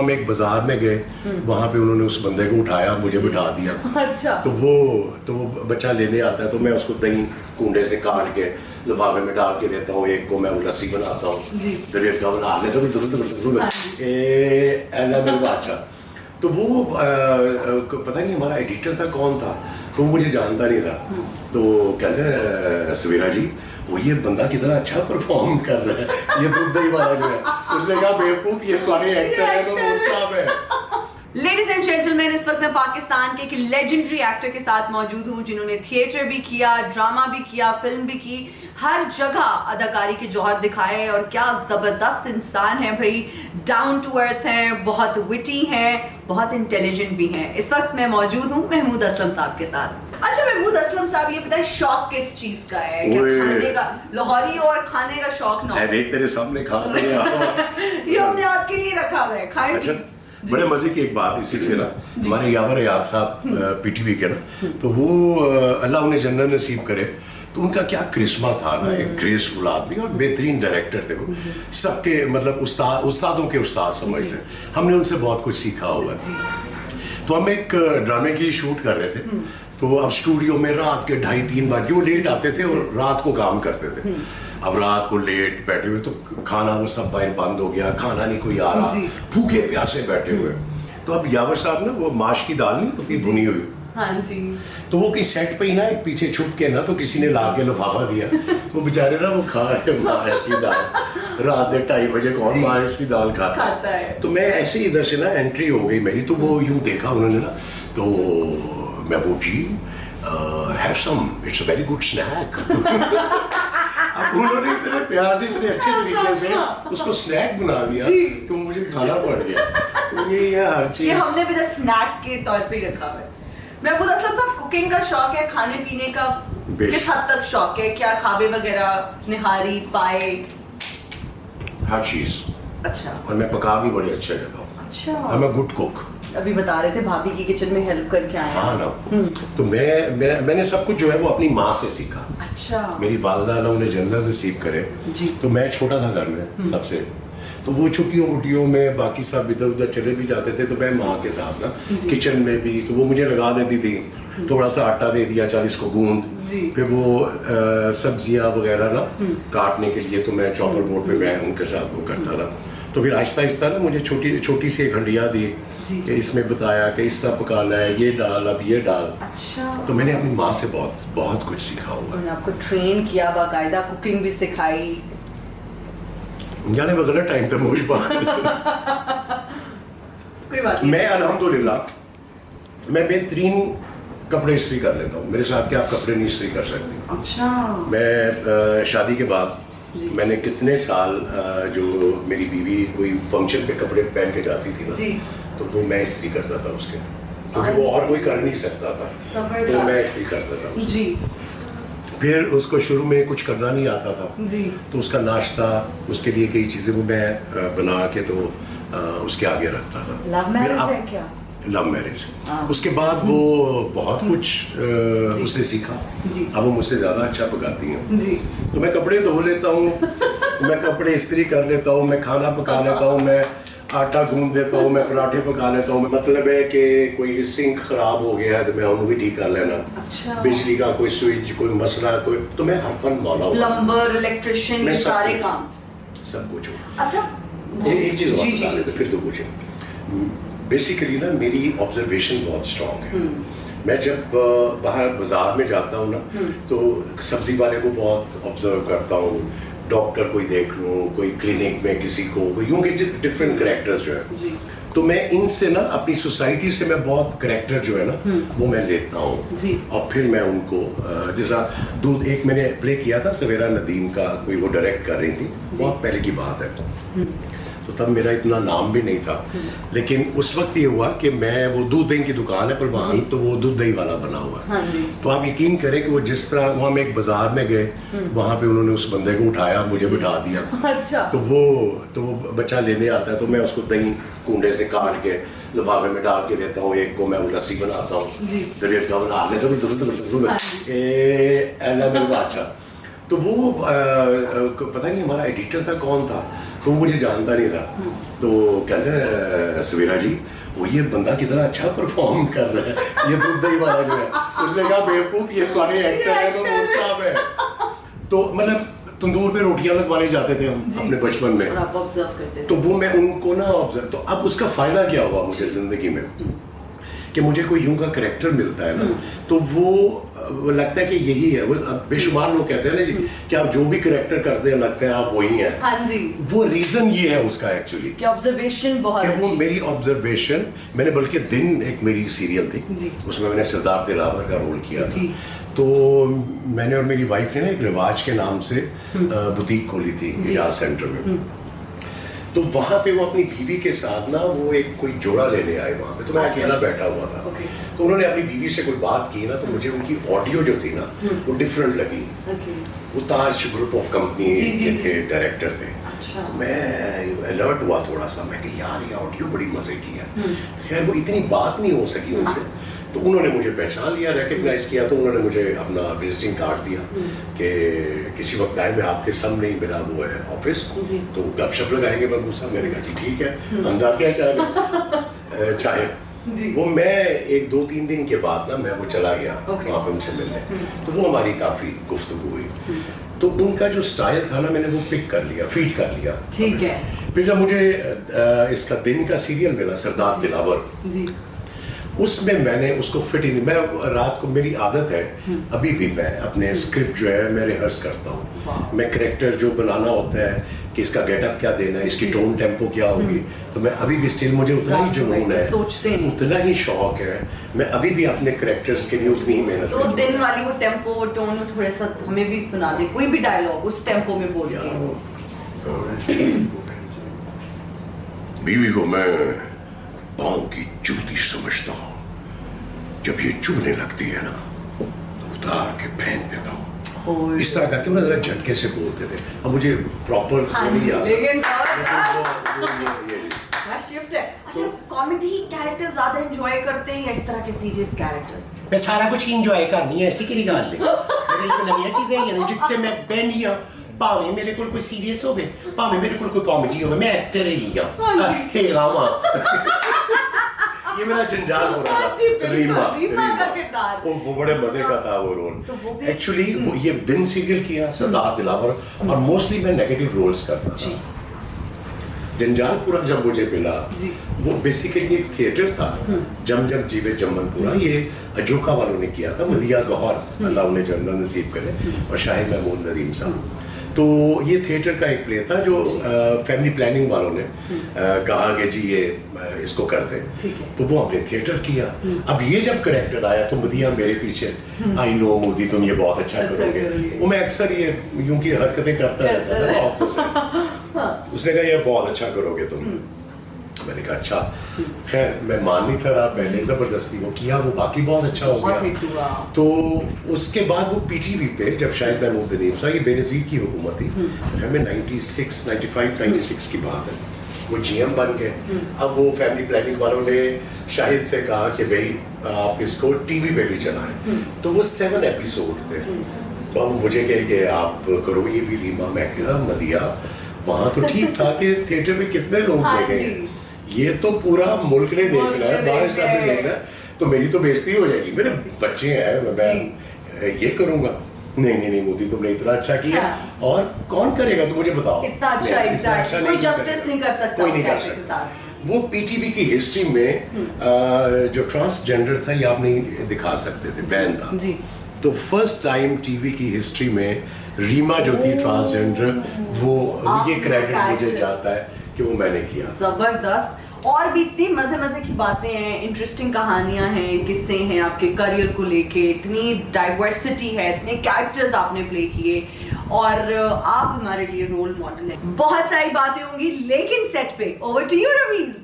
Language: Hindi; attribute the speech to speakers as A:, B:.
A: हम एक बाजार में गए, वहाँ पे उन्होंने उस बंदे को उठाया, मुझे बिठा दिया।
B: अच्छा।
A: तो वो बच्चा लेने आता है तो मैं उसको दही कूंडे से काट के लिफाफे में डाल के देता हूँ, एक को मैं रस्सी बनाता हूँ, फिर एक का बना लेता हूँ। अच्छा, तो वो पता नहीं हमारा एडिटर था कौन था, तो मुझे जानता नहीं था। तो कहते हैं सवेरा जी वो ये बंदा कितना अच्छा परफॉर्म कर रहा है, ये दूध दही वाला जो है। उसने कहा बेवकूफ ये तुम्हारे एक्टर है, महमूद साहब है।
B: लेडीज एंड जेंटलमैन, इस वक्त मैं पाकिस्तान के एक लेजेंडरी एक्टर के साथ मौजूद हूँ जिन्होंने थिएटर भी किया, ड्रामा भी किया, फिल्म भी की, हर जगह अदाकारी के जौहर दिखाए और क्या जबरदस्त इंसान है भाई, डाउन टू अर्थ हैं, बहुत विटी हैं, बहुत इंटेलिजेंट भी हैं। इस वक्त मैं मौजूद हूँ महमूद असलम साहब के साथ। अच्छा महमूद असलम साहब, ये बताइए शौक किस चीज का है? क्या खाने का, लाहौरी और खाने का शौक ना?
A: तेरे सामने खा
B: ये हमने आपके लिए रखा हुआ है, खाएं प्लीज।
A: बड़े मजे की एक बात इसी से ना, हमारे यावर याद साहब पीटीवी के ना, तो वो अल्लाह उन्हें जन्नत नसीब करे, तो उनका क्या करिश्मा था ना, एक ग्रेसफुल आदमी और बेहतरीन डायरेक्टर थे वो, सबके मतलब उस्तादों के उस्ताद समझ रहे। हमने उनसे बहुत कुछ सीखा हुआ है। तो हम एक ड्रामे की शूट कर रहे थे, तो अब स्टूडियो में रात के 2:30-3 बजे वो लेट आते थे और रात को काम करते थे। अब रात को लेट बैठे हुए तो खाना वो सब बाहर बंद हो गया, खाना नहीं कोई आ रहा, भूखे प्यासे बैठे हुए। तो अब यावर साहब ना वो माश की दाल नहीं होती भुनी हुई,
B: हाँ जी,
A: तो वो किसी सेट पे ही ना एक पीछे छुप के ना, तो किसी ने ला के लिफाफा दिया, वो बेचारे ना वो खा रहे माश की दाल। रात 2:30 बजे कौन माश की दाल खाता
B: है? तो
A: मैं ऐसे ही इधर से ना एंट्री हो गई मेरी, तो वो यूं देखा उन्होंने ना, तो Mehboob ji have some, it's a very good snack. अब उन्होंने इतने प्यार से इतने अच्छे तरीके से उसको स्नैक बना दिया कि मुझे खाना पड़ गया। तो ये हर चीज
B: ये हमने भी स्नैक के तौर पे ही रखा है। महमूद असलम साहब, कुकिंग का शौक है, खाने पीने का किस हद तक शौक है? क्या खाबे वगैरह, निहारी, पाए?
A: हर चीज।
B: अच्छा।
A: और मैं पका भी बड़े अच्छे लेता हूँ।
B: अच्छा।
A: और मैं गुड कुक।
B: अभी बता रहे थे भाभी की किचन में हेल्प करके आए।
A: हाँ ना, तो मैंने सब कुछ जो है वो अपनी माँ से सीखा।
B: अच्छा।
A: मेरी वालदा ना उन्हें जन्नत नसीब करे जी। तो मैं छोटा था घर में सबसे, तो वो छुट्टियों वुट्टियों में बाकी सब इधर उधर चले भी जाते थे, तो मैं माँ के साथ ना किचन में भी, तो वो मुझे लगा देती थी, थोड़ा सा आटा दे दिया, 40 को गूंद, फिर वो सब्जियां वगैरह ना काटने के लिए, तो मैं चॉपर बोर्ड पे मैं उनके साथ वो करता था। तो फिर आहिस्ता आहिस्ता ना मुझे छोटी सी एक हंडिया दी कि इसमें बताया कि इस सब पकाना है, ये डाल, अब ये डाल।
B: अच्छा।
A: तो मैंने अपनी माँ से बहुत कुछ सीखा हुआ है।
B: आपको ट्रेन किया, बाकायदा कुकिंग भी सिखाई?
A: जाने वो गलत टाइम था मुझ पर।
B: कोई बात नहीं।
A: मैं अल्हम्दुलिल्लाह मैं बेहतरीन कपड़े इस्त्री कर लेता हूँ, मेरे साथ के आप कपड़े नहीं इस्त्री कर सकते।
B: अच्छा।
A: मैं शादी के बाद मैंने कितने साल जो मेरी बीवी कोई फंक्शन पे कपड़े पहन के जाती थी ना, तो वो मैं इस्त्री करता था उसके, क्योंकि वो और कोई कर नहीं सकता था, तो मैं इस्त्री करता था जी। फिर उसको शुरू में कुछ करना नहीं आता था जी, तो उसका नाश्ता, उसके लिए कई चीज़ें वो मैं बना के तो उसके आगे रखता था।
B: लव मैरिज है क्या?
A: Love marriage. उसके बाद वो बहुत कुछ उससे सीखा, अब वो मुझसे ज़्यादा अच्छा पकाती हैं। तो मैं कपड़े धो लेता हूँ, मैं कपड़े इस्त्री कर लेता हूँ, मैं खाना पका लेता हूँ, मैं आटा गूंद देता हूँ, मैं पराठे पका लेता हूँ। मतलब है कि कोई सिंक खराब हो गया है तो मैं उनको भी ठीक कर लेना। अच्छा। बिजली का कोई स्विच, कोई मसला, कोई, तो मैं हर फन मौला हूँ।
B: प्लम्बर, इलेक्ट्रिशियन, ये सारे काम
A: सब कुछ हूँ।
B: अच्छा।
A: एक चीज़ और बता देते फिर तो पूछे। बेसिकली ना मेरी ऑब्जर्वेशन बहुत स्ट्रॉन्ग है। मैं जब बाहर बाजार में जाता हूँ ना, तो सब्जी वाले को बहुत ऑब्जर्व करता हूँ, डॉक्टर कोई देख लूँ, कोई क्लिनिक में किसी को, यूँ के डिफरेंट कैरेक्टर्स जो है, तो मैं इनसे ना अपनी सोसाइटी से मैं बहुत कैरेक्टर जो है ना वो मैं लेता हूँ, और फिर मैं उनको जैसा दूध, एक मैंने प्ले किया था सवेरा नदीम का, कोई वो डायरेक्ट कर रही थी, बहुत पहले की बात है, तो तब मेरा इतना नाम भी नहीं था, लेकिन उस वक्त ये हुआ कि मैं, वो दूध दही की दुकान है परवान, तो वो दूध दही वाला बना हुआ है। हाँ, तो आप यकीन करें कि वो जिस तरह, वो हम एक बाजार में गए, वहाँ पे उन्होंने उस बंदे को उठाया, मुझे बिठा दिया। अच्छा। तो वो बच्चा लेने आता है, तो मैं उसको दही कूंडे से काट के लिफाफे में डाल के देता हूँ, एक को मैं रस्सी बनाता हूँ, फिर एक का बना लेता हूँ। अच्छा, तो वो पता नहीं हमारा एडिटर था कौन था, तो मुझे जानता नहीं था। तो कहते हैं सवेरा जी वो ये बंदा कितना अच्छा परफॉर्म कर रहा है, ये दूध दही वाला जो है। उसने कहा बेवकूफ ये तुम्हारे एक्टर है, महमूद साहब है। तो मतलब तंदूर पे रोटियां लगवाने जाते थे हम अपने बचपन में,
B: और आप ऑब्जर्व करते थे।
A: तो वो मैं उनको ना ऑब्जर्व, तो अब उसका फायदा क्या हुआ मुझे जिंदगी में कि मुझे कोई यूं का करेक्टर मिलता है ना, तो वो लगता है कि यही है। वो बेशुमार लोग कहते हैं ना जी कि आप जो भी करेक्टर करते हैं लगता है आप वही हैं।
B: हाँ जी,
A: वो रीजन ये है उसका एक्चुअली
B: कि ऑब्जर्वेशन बहुत
A: कि वो
B: अच्छी।
A: मेरी ऑब्जर्वेशन, मैंने बल्कि दिन एक मेरी सीरियल थी
B: जी।
A: उसमें मैंने सरदार दिलावर का रोल किया था।
B: जी।
A: तो मैंने और मेरी वाइफ ने ना एक रिवाज के नाम से बुटीक खोली थी इजाज सेंटर में। तो वहां पे वो अपनी बीवी के साथ ना वो एक कोई जोड़ा लेने आए वहां पे, तो मैं अकेला बैठा हुआ था।
B: ओके।
A: तो उन्होंने अपनी बीवी से कोई बात की ना, तो मुझे उनकी ऑडियो जो थी ना वो डिफरेंट लगी।
B: ओके।
A: वो ताज ग्रुप ऑफ कंपनी
B: जी, जी,
A: के
B: जी।
A: थे, डायरेक्टर थे।
B: अच्छा।
A: मैं अलर्ट हुआ थोड़ा सा, मैं कि यार ये ऑडियो बड़ी मजे की है। खैर वो इतनी बात नहीं हो सकी उनसे, तो उन्होंने मुझे पहचान लिया, रिकग्नाइज किया। तो उन्होंने मुझे अपना विजिटिंग कार्ड दिया कि किसी वक्त आए, मैं आपके सामने ही मेरा वो है ऑफिस,
B: जी।
A: तो गपशप लगाएंगे महमूद साहब। मैंने कहा जी ठीक है, अंदर क्या चाहे चाहे।
B: जी।
A: वो मैं 1-2-3 दिन के बाद ना मैं वो चला गया
B: ओके।
A: वहाँ पे उनसे मिलने, तो वो हमारी काफी गुफ्तगू हुई। तो उनका जो स्टाइल था ना मैंने वो पिक कर लिया, फीड कर लिया।
B: ठीक है।
A: फिर जब मुझे इसका दिन का सीरियल मिला सरदार दिलावर,
B: जी।
A: उसमें मैंने उसको फिट ही नहीं, मैं रात को मेरी आदत है अभी भी मैं अपने स्क्रिप्ट जो है मैं रिहर्स करता हूँ। मैं करेक्टर जो बनाना होता है कि इसका गेटअप क्या देना है, इसकी टोन टेम्पो क्या होगी, तो मैं अभी भी स्टिल मुझे उतना ही जुनून है,
B: सोचते हैं।
A: उतना ही शौक है, मैं अभी भी अपने करेक्टर्स के लिए उतनी ही मेहनत
B: तो
A: करता हूँ।
B: दिन वाली वो टेम्पो वो टोन वो थोड़ा सा हमें भी सुना दे, कोई भी डायलॉग उस टेम्पो में बोल
A: यार
B: के।
A: बीवी को मैं पाँव की जूती समझता हूँ, जब ये चुभने लगती है ना तो उतार के फेंक देता हूँ।
B: ओए।
A: इस तरह करके मैं जरा झटके से बोलते थे। अब मुझे प्रॉपर
B: हाँ
A: नहीं
B: जी,
A: याद,
B: लेकिन
A: ये
B: क्या शिफ्ट है। अच्छा, कॉमेडी कैरेक्टर ज्यादा एंजॉय करते हैं या इस तरह के सीरियस कैरेक्टर्स?
C: मैं सारा कुछ इंजॉय करनी है, ऐसी की गल है। मेरे को नवी चीजें हैं जितने मैं बहनी हाँ, भावे मेरे को कोई सीरियस होवे, भावे मेरे को कोई कॉमेडी होवे, मैं एक्टर ही हाँ। हेला मां
A: ये मेरा जंजाल हो रहा
B: हाँ जी,
A: था।
B: बिल्कुल, रीमा का किरदार।
A: वो बड़े मजे का था वो
B: तो वो
A: रोल।
B: भी-
A: एक्चुअली वो ये दिन सीरियल किया सरदार दिलावर, और मोस्टली मैं नेगेटिव रोल्स करता था। जंजालपुरा जब मुझे मिला,
B: जी।
A: वो बेसिकली एक थिएटर था, जम जम जीवे जमनपुरा, ये अजोका वालों ने किया था, मदिया गौहर अल्लाह उन्हें जन्नत नसीब करे, और शाहिद महमूद नदीम साहब। तो ये थिएटर का एक प्ले था जो फैमिली प्लानिंग वालों ने कहा कि जी ये इसको करते
B: ठीक है।
A: हैं, तो वो हमने थिएटर किया। अब ये जब करेक्टर आया तो मदिया मेरे पीछे, आई नो मोदी तुम ये बहुत अच्छा करोगे। वो मैं अक्सर ये यूं की हरकतें करता रहता था ऑफिस में। उसने कहा ये बहुत अच्छा करोगे तुम। मैंने कहा अच्छा। खैर मैं मान नहीं था रहा, पहले जबरदस्ती वो किया, वो बाकी बहुत अच्छा हो
B: बहुत हिट
A: गया।
B: हुआ।
A: तो उसके बाद वो पीटीवी पे जब शाहिद महमूद नदीम साहब, ये बेनज़ीर की हुकूमत थी, हमें 96 की बात है, वो जीएम बन गए। अब वो फैमिली प्लानिंग वालों ने शाहिद से कहा कि भाई आप इसको टीवी पे भी चलाएं। तो वो 7 एपिसोड थे। तो अब मुझे कहे कि आप करो ये भी रीमा। मैं कहा मदिया वहाँ तो ठीक था कि थिएटर में कितने लोग
B: हाँ
A: देखेंगे,
B: जी।
A: ये तो पूरा मुल्क ने देखना है, बाहर
B: देख
A: सब ने
B: रहे हैं।
A: देखना है, तो मेरी तो बेइज्जती हो जाएगी, मेरे बच्चे हैं, मैं ये करूंगा। नहीं मोदी तुमने इतना अच्छा किया,
B: हाँ।
A: और कौन करेगा तो मुझे बताओ।
B: इतना अच्छा,
A: नहीं,
B: exactly, कोई justice
A: करेगा।
B: नहीं कर सकता
A: कोई नहीं
B: उस
A: कर
B: character के
A: सकता।
B: साथ।
A: वो पीटीवी की हिस्ट्री में जो ट्रांसजेंडर था ये आप नहीं दिखा सकते थे, बैन था।
B: जी।
A: तो फर्स्ट टाइम टीवी की हिस्ट्री में रीमा जो थी ट्रांसजेंडर, वो ये क्रेडिट मुझे जाता है कि वो मैंने किया।
B: जबरदस्त। और भी इतनी मजे मजे की बातें हैं, इंटरेस्टिंग कहानियां हैं, किस्से हैं आपके करियर को लेके, इतनी डाइवर्सिटी है, इतने कैरेक्टर्स आपने प्ले किए, और आप हमारे लिए रोल मॉडल हैं। बहुत सारी बातें होंगी, लेकिन सेट पे ओवर टू यू रमीज।